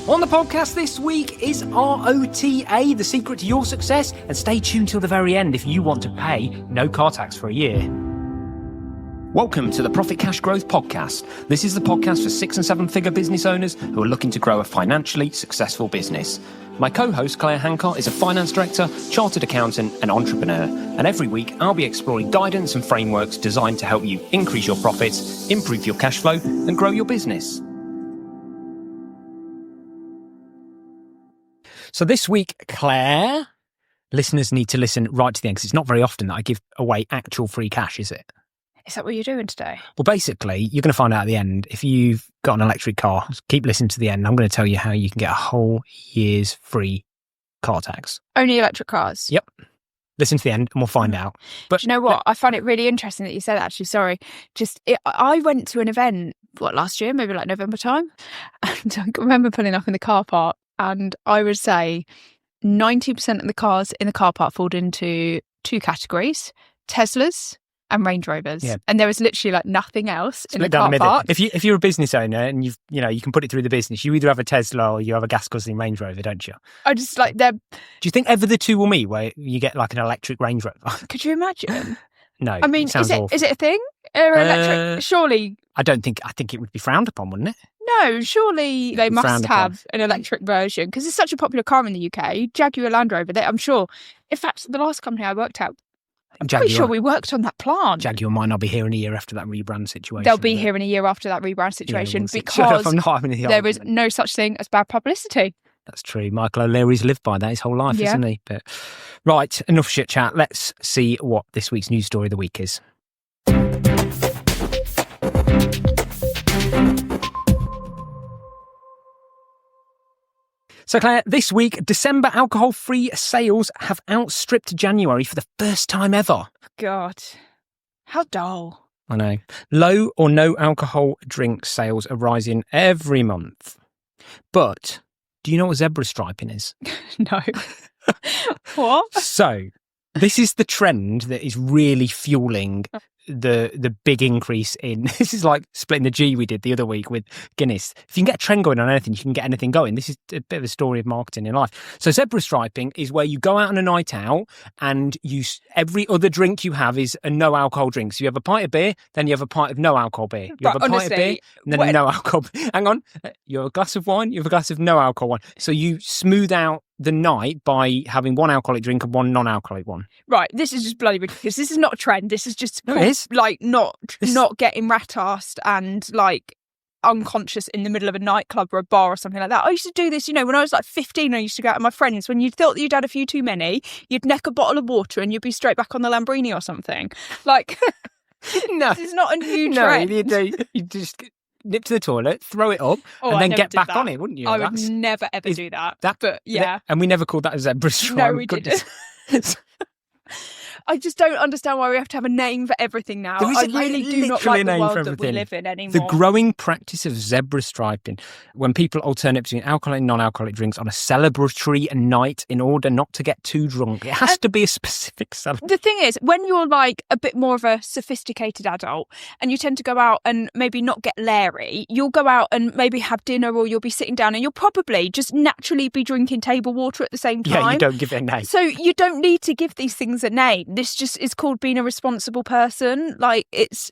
On the podcast this week is ROTA, the secret to your success, and stay tuned till the very end if you want to pay no car tax for a year. Welcome to the Profit Cash Growth Podcast. This is the podcast for 6 and 7 figure business owners who are looking to grow a financially successful business. My co-host Claire Hancott is a finance director, chartered accountant and entrepreneur, and every week I'll be exploring guidance and frameworks designed to help you increase your profits, improve your cash flow and grow your business. So this week, Claire, listeners need to listen right to the end because it's not very often that I give away actual free cash, is it? Is that what you're doing today? Well, basically, you're going to find out at the end, if you've got an electric car, keep listening to the end. I'm going to tell you how you can get a whole year's free car tax. Only electric cars? Yep. Listen to the end and we'll find out. But do you know what? I find it really interesting that you said that, actually. Sorry. I went to an event, last year, maybe like November time. And I remember pulling up in the car park. And I would say 90% of the cars in the car park fall into two categories: Teslas and Range Rovers. Yeah. And there was literally like nothing else in the car park. If you're a business owner and you can put it through the business, you either have a Tesla or you have a gas guzzling Range Rover, don't you? I just like them. Do you think ever the two will meet where you get like an electric Range Rover? Could you imagine? No. I mean, is it a thing? Electric? Surely. I think it would be frowned upon, wouldn't it? No, surely they must have an electric version because it's such a popular car in the UK. Jaguar Land Rover, I'm sure. In fact, the last company I worked at, I'm pretty sure we worked on that plant. Jaguar might not be here in a year after that rebrand situation. They'll be here in a year after that rebrand situation because there is no such thing as bad publicity. That's true. Michael O'Leary's lived by that his whole life, isn't he? But right, enough shit chat. Let's see what this week's news story of the week is. So Claire, this week, December alcohol-free sales have outstripped January for the first time ever. God, how dull. I know. Low or no alcohol drink sales are rising every month. But do you know what zebra striping is? No. What? So this is the trend that is really fueling the big increase in, this is like splitting the G we did the other week with Guinness. If you can get a trend going on anything, you can get anything going. This is a bit of a story of marketing in life. So zebra striping is where you go out on a night out and every other drink you have is a no alcohol drink. So you have a pint of beer, then you have a pint of no alcohol beer. You have a pint of beer, and then no alcohol. Hang on. You have a glass of wine, you have a glass of no alcohol wine. So you smooth out the night by having one alcoholic drink and one non-alcoholic one. Right, this is just bloody ridiculous. This is not a trend. This is just like not getting rat-assed and like unconscious in the middle of a nightclub or a bar or something like that. I used to do this, when I was like 15, I used to go out with my friends. When you thought that you'd had a few too many, you'd neck a bottle of water and you'd be straight back on the Lamborghini or something. Like, no, this is not a new trend. No, you just nip to the toilet, throw it up, and then get back on it, wouldn't you? I would never, ever do that. But yeah. And we never called that a zebra stripe. No, we didn't. I just don't understand why we have to have a name for everything now. I really do not like the world that we live in anymore. The growing practice of zebra striping, when people alternate between alcoholic and non-alcoholic drinks on a celebratory night in order not to get too drunk. It has to be a specific celebration. The thing is, when you're like a bit more of a sophisticated adult and you tend to go out and maybe not get leery, you'll go out and maybe have dinner or you'll be sitting down and you'll probably just naturally be drinking table water at the same time. Yeah, you don't give it a name. So you don't need to give these things a name. This just is called being a responsible person. Like it's,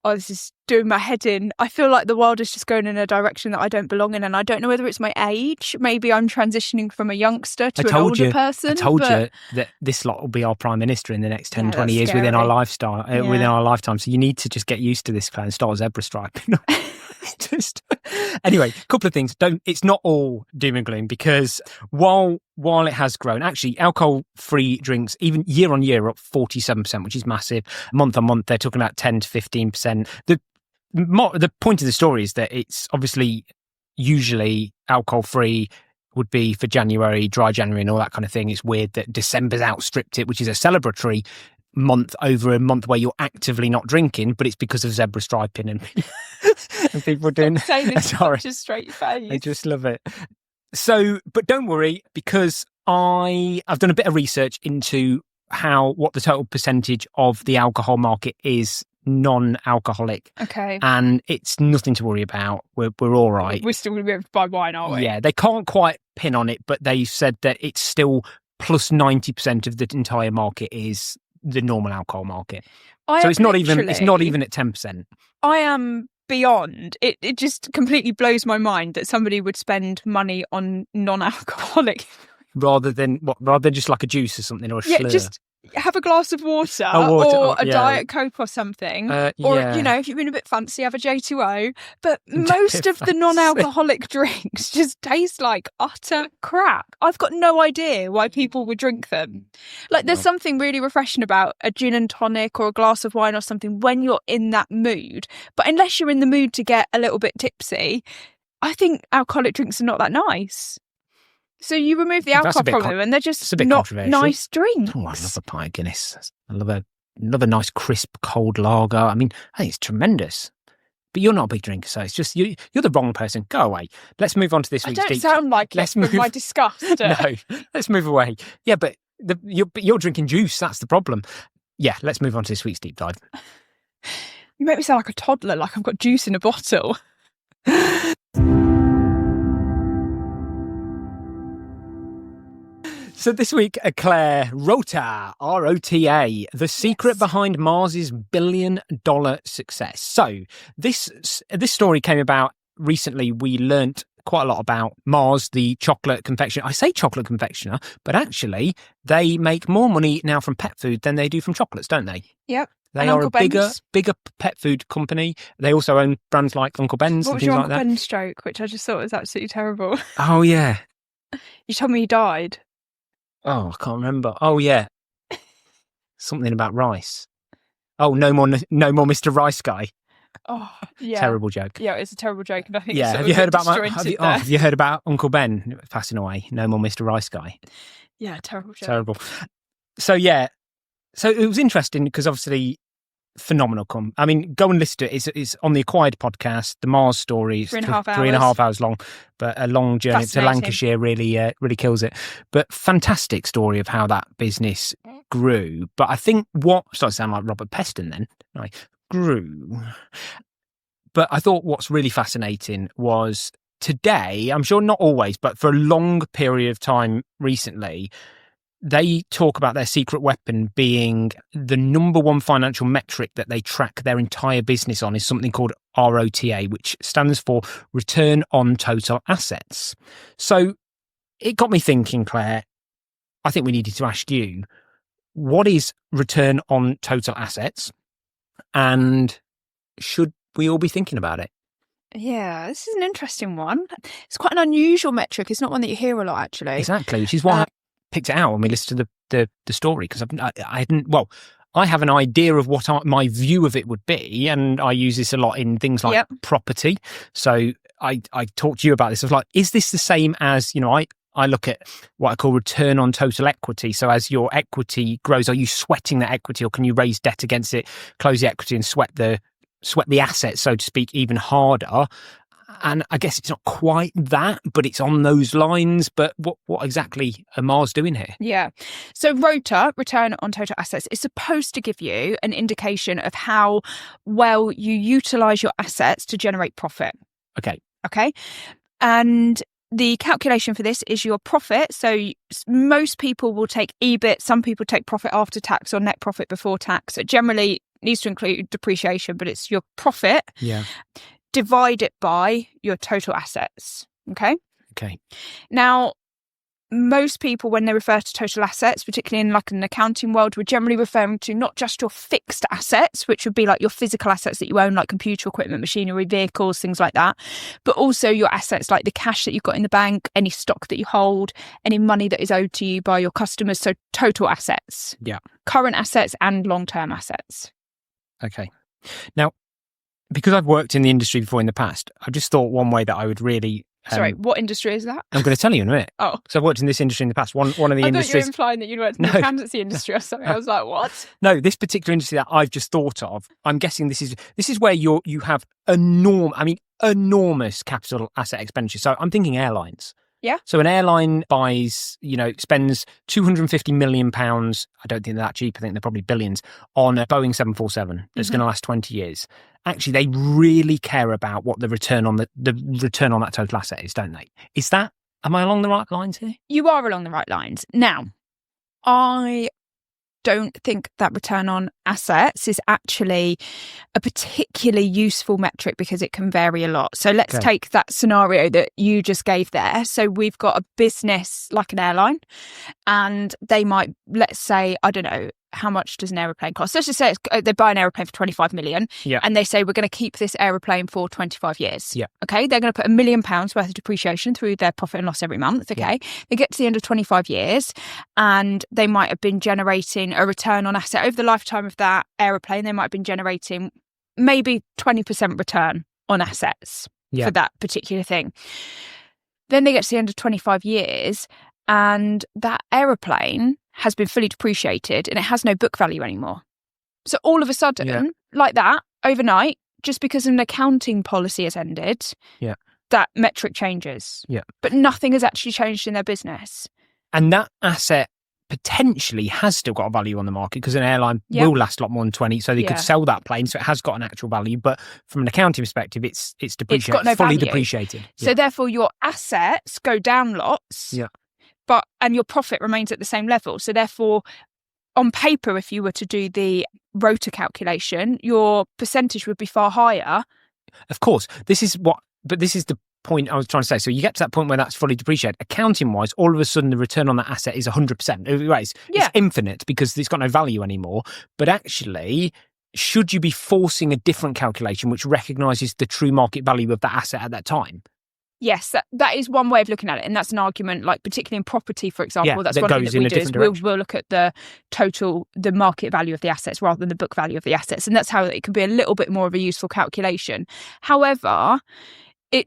this is doing my head in. I feel like the world is just going in a direction that I don't belong in, and I don't know whether it's my age. Maybe I'm transitioning from a youngster to an older person. I told you that this lot will be our prime minister in the next 10, 20 years within our lifestyle, within our lifetime. So you need to just get used to this and start zebra striping. Anyway, a couple of things. It's not all doom and gloom, because while it has grown, actually alcohol-free drinks, even year on year, are up 47%, which is massive. Month on month, they're talking about 10 to 15%. The point of the story is that it's obviously usually alcohol-free would be for January, dry January and all that kind of thing. It's weird that December's outstripped it, which is a celebratory month over a month where you're actively not drinking, but it's because of zebra striping and people doing saying this such a straight face. I just love it. So, but don't worry, because I've done a bit of research into what the total percentage of the alcohol market is non-alcoholic. Okay. And it's nothing to worry about. We're all right. We're still going to be able to buy wine, aren't we? Yeah, they can't quite pin on it, but they said that it's still plus 90% of the entire market is the normal alcohol market. So it's not even at 10%. I am beyond. It just completely blows my mind that somebody would spend money on non-alcoholic rather than just like a juice or something, or a slur. Just have a glass of water, or a Diet Coke or something. Or, if you've been a bit fancy, have a J2O. But most of the non-alcoholic drinks just taste like utter crap. I've got no idea why people would drink them. Like, there's something really refreshing about a gin and tonic or a glass of wine or something when you're in that mood. But unless you're in the mood to get a little bit tipsy, I think alcoholic drinks are not that nice. So you remove the alcohol from them and they're just not nice drinks. Oh, I love a pint of Guinness. I love a nice crisp cold lager. I mean, I think it's tremendous. But you're not a big drinker, so it's just you're the wrong person. Go away. Let's move on to this week's deep. I don't sound like it with my disgust. No, let's move away. Yeah, but you're drinking juice. That's the problem. Yeah, let's move on to this week's deep dive. You make me sound like a toddler, like I've got juice in a bottle. So this week, Claire, ROTA, ROTA, the secret behind Mars's $1 billion success. So this story came about recently. We learnt quite a lot about Mars, the chocolate confectioner. I say chocolate confectioner, but actually they make more money now from pet food than they do from chocolates, don't they? Yep. They are a bigger pet food company. They also own brands like Uncle Ben's and things like that. What was your Uncle Ben's joke, which I just thought was absolutely terrible? Oh, yeah. You told me he died. Oh, I can't remember. Oh, yeah. Something about rice. Oh, no more Mr. Rice Guy. Oh, yeah. Terrible joke. Yeah, it's a terrible joke. And I think have you heard about have you heard about Uncle Ben passing away? No more Mr. Rice Guy. Yeah, terrible joke. Terrible. So, yeah. So it was interesting because obviously phenomenal. I mean, go and listen to it. It's on the Acquired podcast, the Mars story. 3.5 hours long, but a long journey to Lancashire really kills it. But fantastic story of how that business grew. But I think started to sound like Robert Peston then. Like, grew. But I thought what's really fascinating was today, I'm sure not always, but for a long period of time recently, they talk about their secret weapon being the number one financial metric that they track their entire business on is something called ROTA, which stands for Return on Total Assets. So it got me thinking, Claire, I think we needed to ask you, what is Return on Total Assets? And should we all be thinking about it? Yeah, this is an interesting one. It's quite an unusual metric. It's not one that you hear a lot, actually. Exactly, which is why I picked it out when we listened to the story, because I have an idea of what my view of it would be, and I use this a lot in things like property. So I talked to you about this. I was like, is this the same as, I look at what I call return on total equity. So as your equity grows, are you sweating that equity, or can you raise debt against it, close the equity and sweat the asset, so to speak, even harder? And I guess it's not quite that, but it's on those lines. But what exactly are Mars doing here? Yeah. So ROTA, Return on Total Assets, is supposed to give you an indication of how well you utilise your assets to generate profit. Okay. And the calculation for this is your profit. So most people will take EBIT. Some people take profit after tax or net profit before tax. It generally needs to include depreciation, but it's your profit. Yeah. Divide it by your total assets. Okay. Now, most people, when they refer to total assets, particularly in like an accounting world, we're generally referring to not just your fixed assets, which would be like your physical assets that you own, like computer equipment, machinery, vehicles, things like that, but also your assets like the cash that you've got in the bank, any stock that you hold, any money that is owed to you by your customers. So total assets. Yeah. Current assets and long-term assets. Okay. Now, because I've worked in the industry before in the past, I just thought one way that I would really... Sorry, what industry is that? I'm going to tell you in a minute. Oh. So I've worked in this industry in the past. One of the industries... I thought you were implying that you'd worked in the accountancy industry or something. I was like, what? No, this particular industry that I've just thought of, I'm guessing this is where you have enormous capital asset expenditure. So I'm thinking airlines. Yeah. So an airline buys, spends £250 million. I don't think they're that cheap. I think they're probably billions on a Boeing 747 that's going to last 20 years. Actually, they really care about what the return on the return on that total asset is, don't they? Am I along the right lines here? You are along the right lines. Now, I don't think that return on assets is actually a particularly useful metric because it can vary a lot. So let's take that scenario that you just gave there. So we've got a business like an airline, and they might, let's say, I don't know, how much does an aeroplane cost? Let's just say they buy an aeroplane for 25 million and they say, we're going to keep this aeroplane for 25 years. Yeah. Okay. They're going to put £1 million worth of depreciation through their profit and loss every month. Okay. Yeah. They get to the end of 25 years and they might have been generating a return on asset over the lifetime of that aeroplane. They might have been generating maybe 20% return on assets for that particular thing. Then they get to the end of 25 years and that aeroplane has been fully depreciated and it has no book value anymore. So all of a sudden, like that, overnight, just because an accounting policy has ended, that metric changes. Yeah. But nothing has actually changed in their business. And that asset potentially has still got a value on the market because an airline will last a lot more than 20, so they could sell that plane, so it has got an actual value. But from an accounting perspective, it's depreciated, it's got no fully value. Depreciated. So therefore, your assets go down lots. Yeah. And your profit remains at the same level. So therefore, on paper, if you were to do the ROTA calculation, your percentage would be far higher. Of course, this is the point I was trying to say. So you get to that point where that's fully depreciated. Accounting wise, all of a sudden the return on that asset is 100%. It's infinite because it's got no value anymore. But actually, should you be forcing a different calculation which recognises the true market value of that asset at that time? Yes, that is one way of looking at it. And that's an argument, like particularly in property, for example, that's one thing that we do is we'll look at the market value of the assets rather than the book value of the assets. And that's how it can be a little bit more of a useful calculation. However, it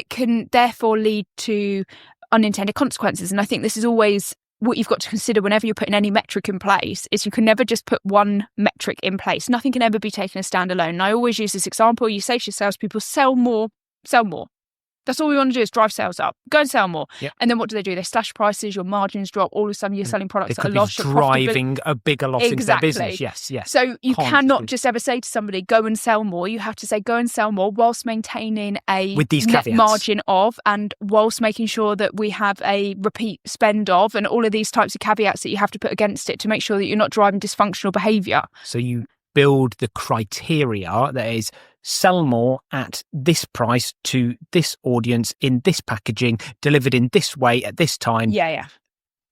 can therefore lead to unintended consequences. And I think this is always what you've got to consider whenever you're putting any metric in place is you can never just put one metric in place. Nothing can ever be taken as standalone. And I always use this example. You say to your salespeople, sell more. Sell more. That's all we want to do is drive sales up. Go and sell more. Yep. And then what do? They slash prices, your margins drop, all of a sudden you're selling products at a loss. Driving a bigger loss into their business. Yes. So you cannot just ever say to somebody, go and sell more. You have to say, go and sell more whilst maintaining a with these net caveats. Margin of, and whilst making sure that we have a repeat spend of, and all of these types of caveats that you have to put against it to make sure that you're not driving dysfunctional behaviour. So you build the criteria that is sell more at this price to this audience in this packaging, delivered in this way at this time. Yeah.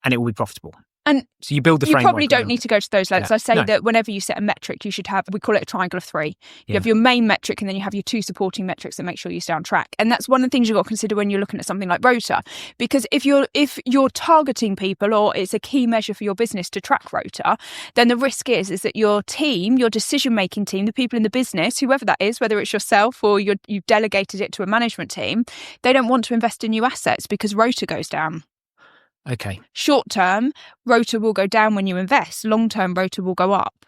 And it will be profitable. And so you build the framework. You probably don't need to go to those lengths. I say that whenever you set a metric, you should have, we call it a triangle of three. You have your main metric and then you have your two supporting metrics that make sure you stay on track. And that's one of the things you've got to consider when you're looking at something like ROTA. Because if you're targeting people or it's a key measure for your business to track ROTA, then the risk is that your team, your decision-making team, the people in the business, whoever that is, whether it's yourself or you've delegated it to a management team, they don't want to invest in new assets because ROTA goes down. Okay. Short term, ROTA will go down when you invest. Long term, ROTA will go up.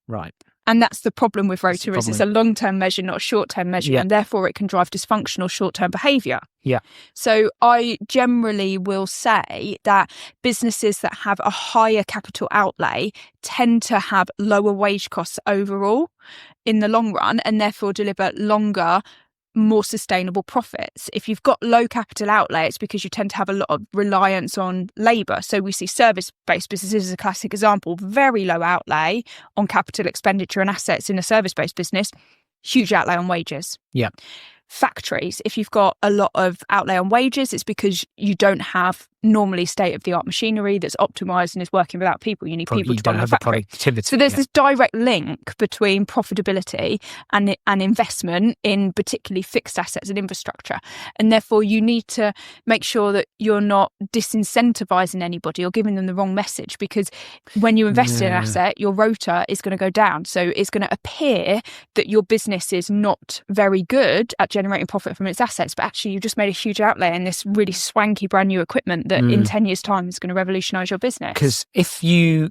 Right. And that's the problem with ROTA is it's a long term measure, not a short term measure, and therefore it can drive dysfunctional short term behaviour. Yeah. So I generally will say that businesses that have a higher capital outlay tend to have lower wage costs overall in the long run, and therefore deliver longer, more sustainable profits. If you've got low capital outlay, it's because you tend to have a lot of reliance on labour. So we see service-based businesses as a classic example, very low outlay on capital expenditure and assets in a service-based business, huge outlay on wages. Yeah. Factories, if you've got a lot of outlay on wages, it's because you don't have normally state-of-the-art machinery that's optimised and is working without people. You need people to run the factory. So there's this direct link between profitability and investment in particularly fixed assets and infrastructure. And therefore, you need to make sure that you're not disincentivising anybody or giving them the wrong message, because when you invest in an asset, your ROTA is going to go down. So it's going to appear that your business is not very good at generating profit from its assets, but actually you've just made a huge outlay in this really swanky brand new equipment that in 10 years' time is going to revolutionise your business. Because if you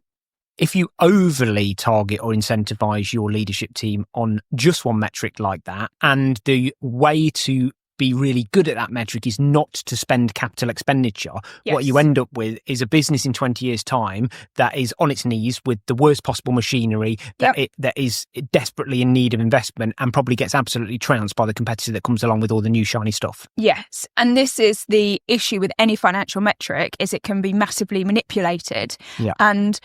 overly target or incentivise your leadership team on just one metric like that, and the way to be really good at that metric is not to spend capital expenditure. Yes. What you end up with is a business in 20 years' time that is on its knees with the worst possible machinery, that is desperately in need of investment, and probably gets absolutely trounced by the competitor that comes along with all the new shiny stuff. Yes. And this is the issue with any financial metric, is it can be massively manipulated. Yeah. And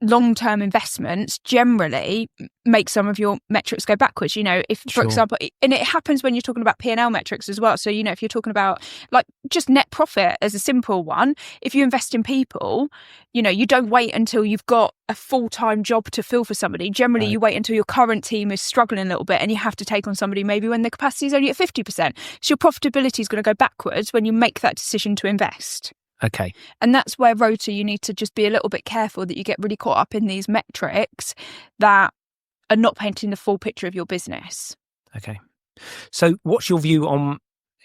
long-term investments generally make some of your metrics go backwards. If, for example, and it happens when you're talking about P&L metrics as well. So, if you're talking about like just net profit as a simple one, if you invest in people, you don't wait until you've got a full-time job to fill for somebody. Generally, you wait until your current team is struggling a little bit and you have to take on somebody maybe when the capacity is only at 50%. So your profitability is going to go backwards when you make that decision to invest. Okay. And that's where ROTA, you need to just be a little bit careful that you get really caught up in these metrics that are not painting the full picture of your business. Okay. So what's your view on,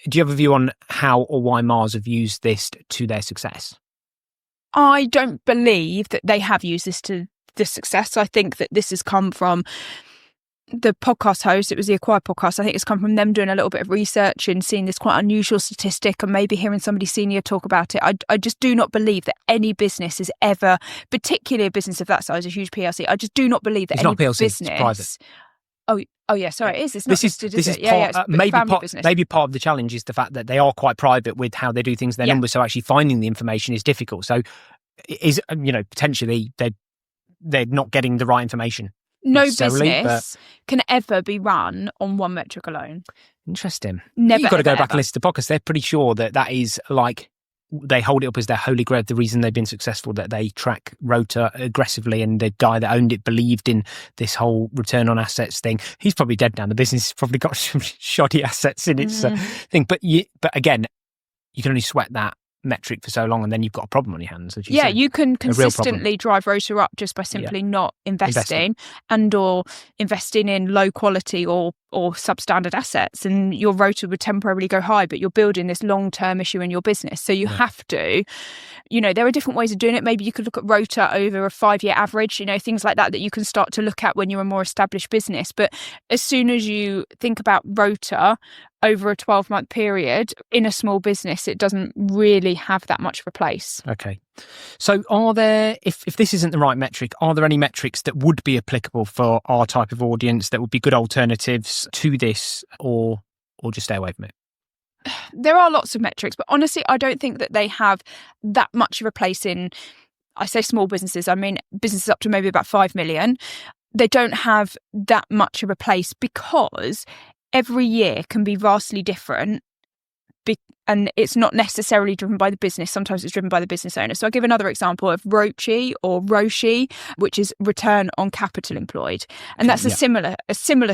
do you have a view on how or why Mars have used this to their success? I don't believe that they have used this to the success. I think that this has come from the podcast host. It was the Acquired podcast. I think it's come from them doing a little bit of research and seeing this quite unusual statistic and maybe hearing somebody senior talk about it. I just do not believe that any business is ever, particularly a business of that size, a huge PLC, I just do not believe that it's any not PLC, business... it's private. Oh yeah, sorry, it is. It's not this listed, is it? part, it's maybe business. Maybe part of the challenge is the fact that they are quite private with how they do things, their numbers, so actually finding the information is difficult. So is, potentially they're not getting the right information. No business can ever be run on one metric alone. Interesting. Never. You've got to go ever, back ever. and listen to the podcast. They're pretty sure that is like, they hold it up as their holy grail, the reason they've been successful, that they track ROTA aggressively, and the guy that owned it believed in this whole return on assets thing. He's probably dead now. The business has probably got some shoddy assets in its thing. But again, you can only sweat that metric for so long, and then you've got a problem on your hands. As you said. You can consistently drive ROTA up just by simply not investing and or investing in low quality or substandard assets, and your ROTA would temporarily go high, but you're building this long-term issue in your business. So you have to, there are different ways of doing it. Maybe you could look at ROTA over a 5-year average, things like that you can start to look at when you're a more established business. But as soon as you think about ROTA over a 12-month period in a small business, it doesn't really have that much of a place. Okay. So are there, if this isn't the right metric, are there any metrics that would be applicable for our type of audience that would be good alternatives to this, or just stay away from it? There are lots of metrics, but honestly, I don't think that they have that much of a place in, I say small businesses, I mean businesses up to maybe about 5 million. They don't have that much of a place because every year can be vastly different, and it's not necessarily driven by the business. Sometimes it's driven by the business owner. So I'll give another example of ROCE or ROCE, which is return on capital employed. And that's a similar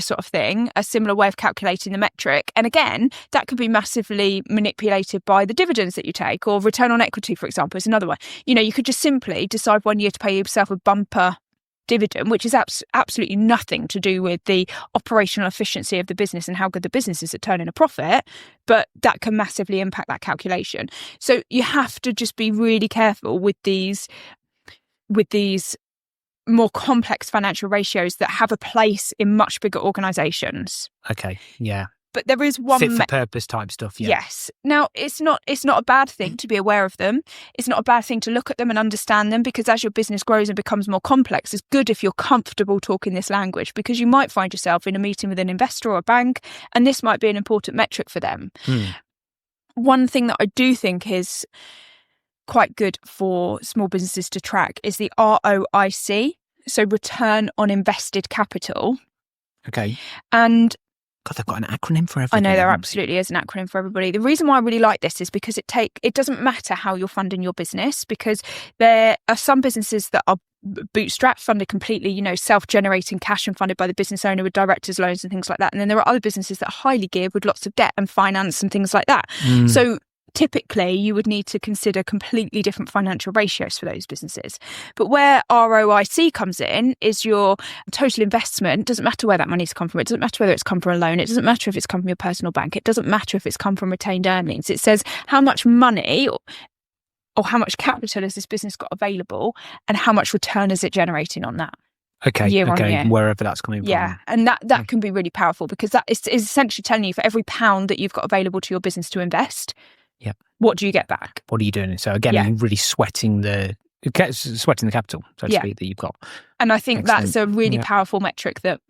sort of thing, a similar way of calculating the metric. And again, that could be massively manipulated by the dividends that you take, or return on equity, for example, is another one. You could just simply decide one year to pay yourself a bumper dividend, which is absolutely nothing to do with the operational efficiency of the business and how good the business is at turning a profit, but that can massively impact that calculation. So you have to just be really careful with these more complex financial ratios that have a place in much bigger organisations. Okay, yeah. But there is one fit for purpose type stuff. Yeah. Yes. Now, it's not a bad thing to be aware of them. It's not a bad thing to look at them and understand them, because as your business grows and becomes more complex, it's good if you're comfortable talking this language, because you might find yourself in a meeting with an investor or a bank, and this might be an important metric for them. One thing that I do think is quite good for small businesses to track is the ROIC, so return on invested capital. Okay. And God, they've got an acronym for everything. I know, there absolutely is an acronym for everybody. The reason why I really like this is because it doesn't matter how you're funding your business, because there are some businesses that are bootstrapped, funded completely, self-generating cash and funded by the business owner with directors' loans and things like that. And then there are other businesses that are highly geared with lots of debt and finance and things like that. So typically you would need to consider completely different financial ratios for those businesses. But where ROIC comes in is your total investment. It doesn't matter where that money's come from. It doesn't matter whether it's come from a loan. It doesn't matter if it's come from your personal bank. It doesn't matter if it's come from retained earnings. It says how much money or how much capital has this business got available, and how much return is it generating on that. year on year. Wherever that's coming from. Yeah, and that can be really powerful, because that is essentially telling you for every pound that you've got available to your business to invest, what do you get back? What are you doing? So again, you're really sweating the capital, so to speak, that you've got. And I think that's a really powerful metric that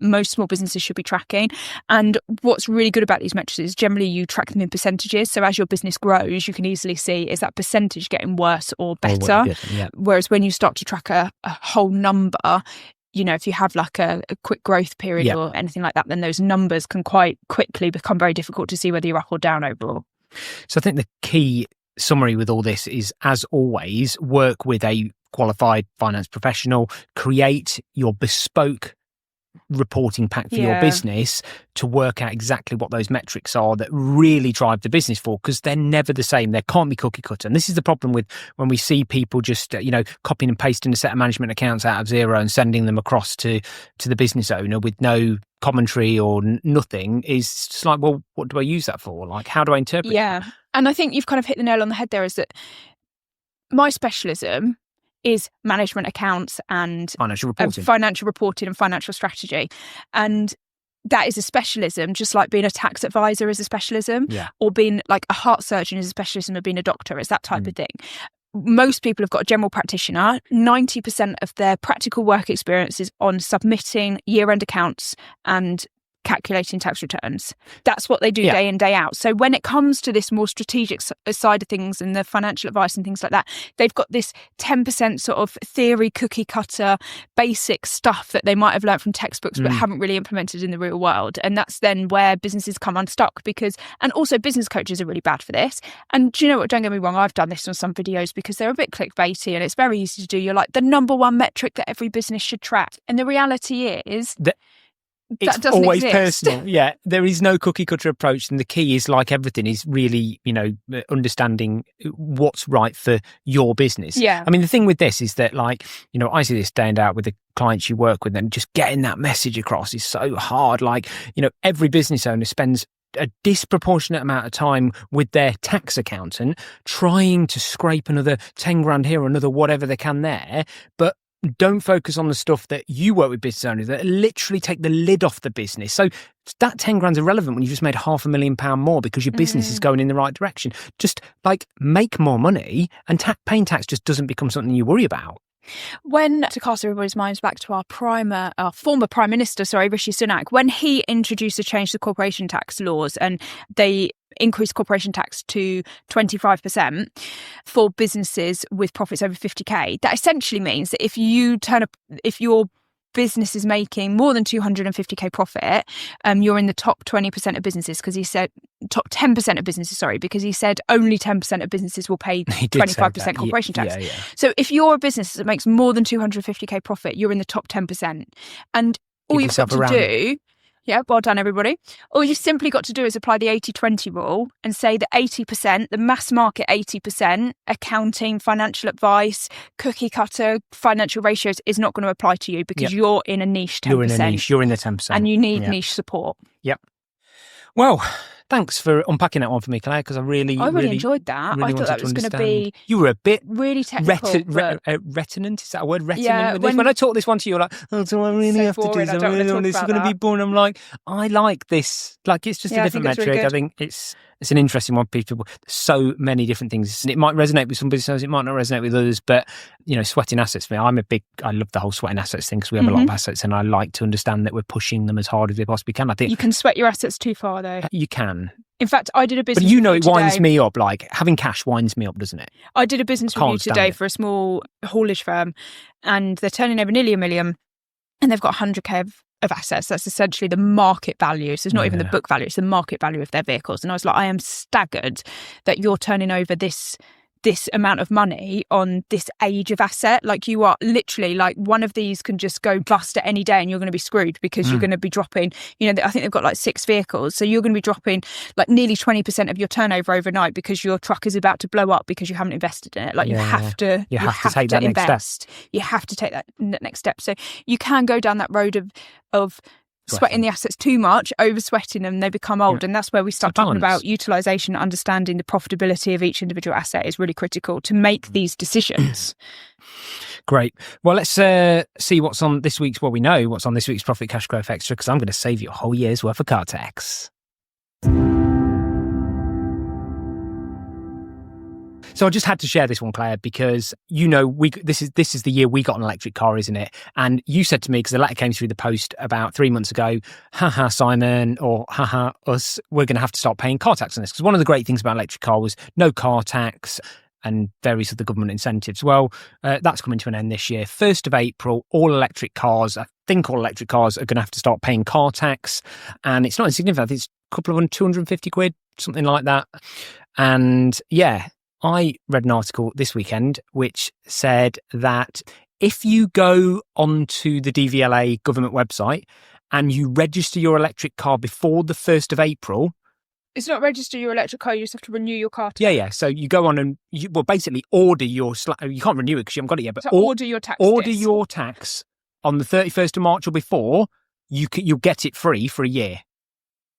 most small businesses should be tracking. And what's really good about these metrics is generally you track them in percentages. So as your business grows, you can easily see, is that percentage getting worse or better? Whereas when you start to track a whole number, if you have like a quick growth period or anything like that, then those numbers can quite quickly become very difficult to see whether you're up or down overall. So I think the key summary with all this is, as always, work with a qualified finance professional, create your bespoke reporting pack for your business to work out exactly what those metrics are that really drive the business forward, because they're never the same. They can't be cookie cutter. And this is the problem with when we see people just, copying and pasting a set of management accounts out of Xero and sending them across to the business owner with no commentary or nothing. Is just like, well, what do I use that for? Like, how do I interpret that? And I think you've kind of hit the nail on the head there, is that my specialism is management accounts and financial reporting and financial strategy. And that is a specialism, just like being a tax advisor is a specialism, or being like a heart surgeon is a specialism, of being a doctor. It's that type of thing. Most people have got a general practitioner. 90% of their practical work experience is on submitting year-end accounts and calculating tax returns. That's what they do day in, day out. So when it comes to this more strategic side of things and the financial advice and things like that, they've got this 10% sort of theory, cookie cutter, basic stuff that they might have learned from textbooks but haven't really implemented in the real world. And that's then where businesses come unstuck, and also business coaches are really bad for this. And do you know what? Don't get me wrong, I've done this on some videos because they're a bit clickbaity and it's very easy to do. You're like, the number one metric that every business should track. And the reality is it's always exist. Personal. There is no cookie cutter approach, and the key is, like everything, is really understanding what's right for your business. I mean, the thing with this is that, like, I see this day in day out with the clients you work with, and just getting that message across is so hard. Like, every business owner spends a disproportionate amount of time with their tax accountant trying to scrape another 10 grand here or another whatever they can there, but don't focus on the stuff that you work with business owners that literally take the lid off the business. So that 10 grand's irrelevant when you just made £500,000 more because your business is going in the right direction. Just like make more money, and paying tax just doesn't become something you worry about. When, to cast everybody's minds back to our former Prime Minister, Rishi Sunak, when he introduced a change to corporation tax laws and they increased corporation tax to 25% for businesses with profits over 50k, that essentially means that if your business is making more than 250k profit, you're in the top 20% of businesses, because he said top 10% of businesses, because he said only 10% of businesses will pay 25% corporation tax. So if you're a business that makes more than 250k profit, you're in the top 10%. And all you've got to do, well done everybody. All you've simply got to do is apply the 80-20 rule and say that 80%, the mass market 80%, accounting, financial advice, cookie cutter, financial ratios is not going to apply to you, because you're in a niche 10%. You're in a niche, you're in the 10%. And you need niche support. Well, thanks for unpacking that one for me, Claire, because I really enjoyed that. Really I thought that was going to be... You were a bit... really technical. Retinent? Is that a word? Retinent with this? When I taught this one to you, you're like, oh, do I really have to do this? It's going to be boring. I'm like, I like this. Like, it's just a different metric. Really, I think it's an interesting one. People, so many different things. And it might resonate with some business owners, it might not resonate with others. But, sweating assets for me, I love the whole sweating assets thing, because we have a lot of assets, and I like to understand that we're pushing them as hard as we possibly can. I think you can sweat your assets too far, though. You can. In fact, I did a business review today. But it winds me up. Like, having cash winds me up, doesn't it? I did a business review today for a small haulage firm, and they're turning over nearly £1 million, and they've got 100k of assets. That's essentially the market value. So it's not even the book value, it's the market value of their vehicles. And I was like, I am staggered that you're turning over this amount of money on this age of asset. Like, you are literally, like, one of these can just go bust at any day and you're going to be screwed, because you're going to be dropping, I think they've got like 6 vehicles. So you're going to be dropping like nearly 20% of your turnover overnight, because your truck is about to blow up because you haven't invested in it. Like, you have to take that invest. Next step. You have to take that next step. So you can go down that road of sweating the assets too much, over sweating them, they become old. And that's where we start talking about utilisation. Understanding the profitability of each individual asset is really critical to make these decisions. Great. Well, let's see what's on this week's, well, we know what's on this week's Profit Cash Growth Extra, because I'm going to save you a whole year's worth of car tax. So I just had to share this one, Claire, because this is the year we got an electric car, isn't it? And you said to me, because the letter came through the post about 3 months ago, haha, Simon, or haha, us, we're going to have to start paying car tax on this. Because one of the great things about electric car was no car tax and various other government incentives. Well, that's coming to an end this year. 1st of April, all electric cars are going to have to start paying car tax. And it's not insignificant. I think it's a couple of 250 quid, something like that. And yeah, I read an article this weekend which said that if you go onto the DVLA government website and you register your electric car before the 1st of April... It's not register your electric car, you just have to renew your car tax. Yeah. So you go on and, basically order your... You can't renew it because you haven't got it yet, but so order your tax. Order your tax on the 31st of March or before, you'll get it free for a year.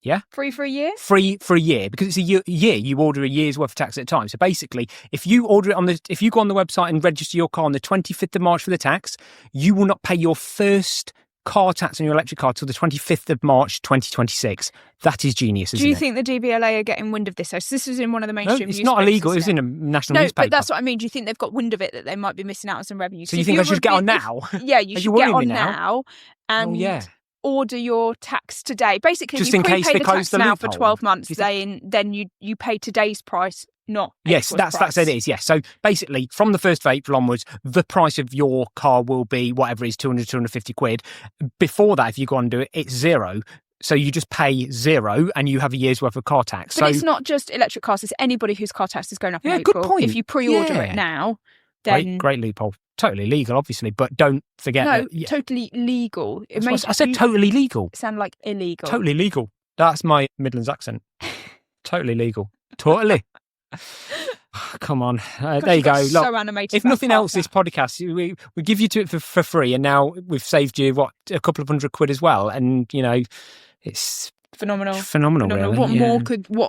Yeah? Free for a year? Free for a year, because it's a year. You order a year's worth of tax at a time. So basically, if you order it if you go on the website and register your car on the 25th of March for the tax, you will not pay your first car tax on your electric car till the 25th of March 2026. That is genius, isn't it? Do you think the DVLA are getting wind of this? So this was in one of the mainstream newspapers. No, it's not illegal. It was in a national newspaper. But that's what I mean. Do you think they've got wind of it, that they might be missing out on some revenue? So you think I should get on now? Yeah, you should get on now. And order your tax today. Basically, just you in case they close the now loophole for 12 months, then you pay today's price, not yes, April's that's it is. Yes, so basically, from the 1st of April onwards, the price of your car will be whatever it is, 250 quid. Before that, if you go on and do it, it's zero. So you just pay zero and you have a year's worth of car tax. But it's not just electric cars; it's anybody whose car tax is going up in April. Good point. If you pre-order it now, then great loophole. Totally legal, obviously, but don't forget. No, totally legal. I said totally legal. Sound like illegal. Totally legal. That's my Midlands accent. Totally legal. Totally. Come on. There you go. Look, so animated. If nothing else, this podcast, we give you to it for free, and now we've saved you, a couple of £100 as well. And, it's... Phenomenal. Really. What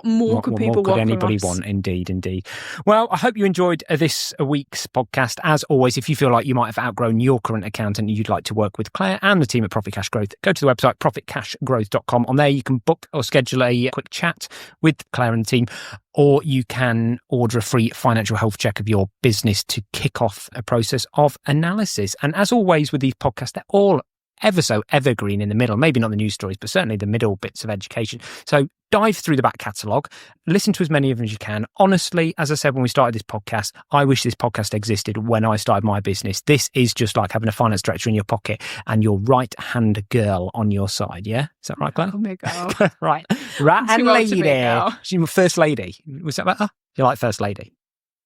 more could people want? Could anybody want? Indeed. Well, I hope you enjoyed this week's podcast. As always, if you feel like you might have outgrown your current accountant and you'd like to work with Claire and the team at Profit Cash Growth, go to the website profitcashgrowth.com. On there, you can book or schedule a quick chat with Claire and the team, or you can order a free financial health check of your business to kick off a process of analysis. And as always with these podcasts, they're all ever so evergreen in the middle, maybe not the news stories, but certainly the middle bits of education. So dive through the back catalogue, listen to as many of them as you can. Honestly, as I said when we started this podcast, I wish this podcast existed when I started my business. This is just like having a finance director in your pocket and your right-hand girl on your side, yeah? Is that right, Claire? Oh, my God. Right and lady there. She's my first lady. Was that better? You like first lady?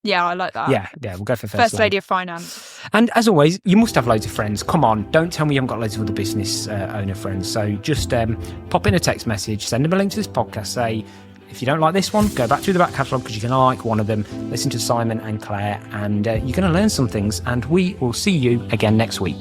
Yeah, I like that. Yeah, we'll go for first lady of finance. And as always, you must have loads of friends. Come on, don't tell me you haven't got loads of other business owner friends. So just pop in a text message, send them a link to this podcast, say, if you don't like this one, go back through the back catalogue because you're going to like one of them. Listen to Simon and Claire, and you're going to learn some things. And we will see you again next week.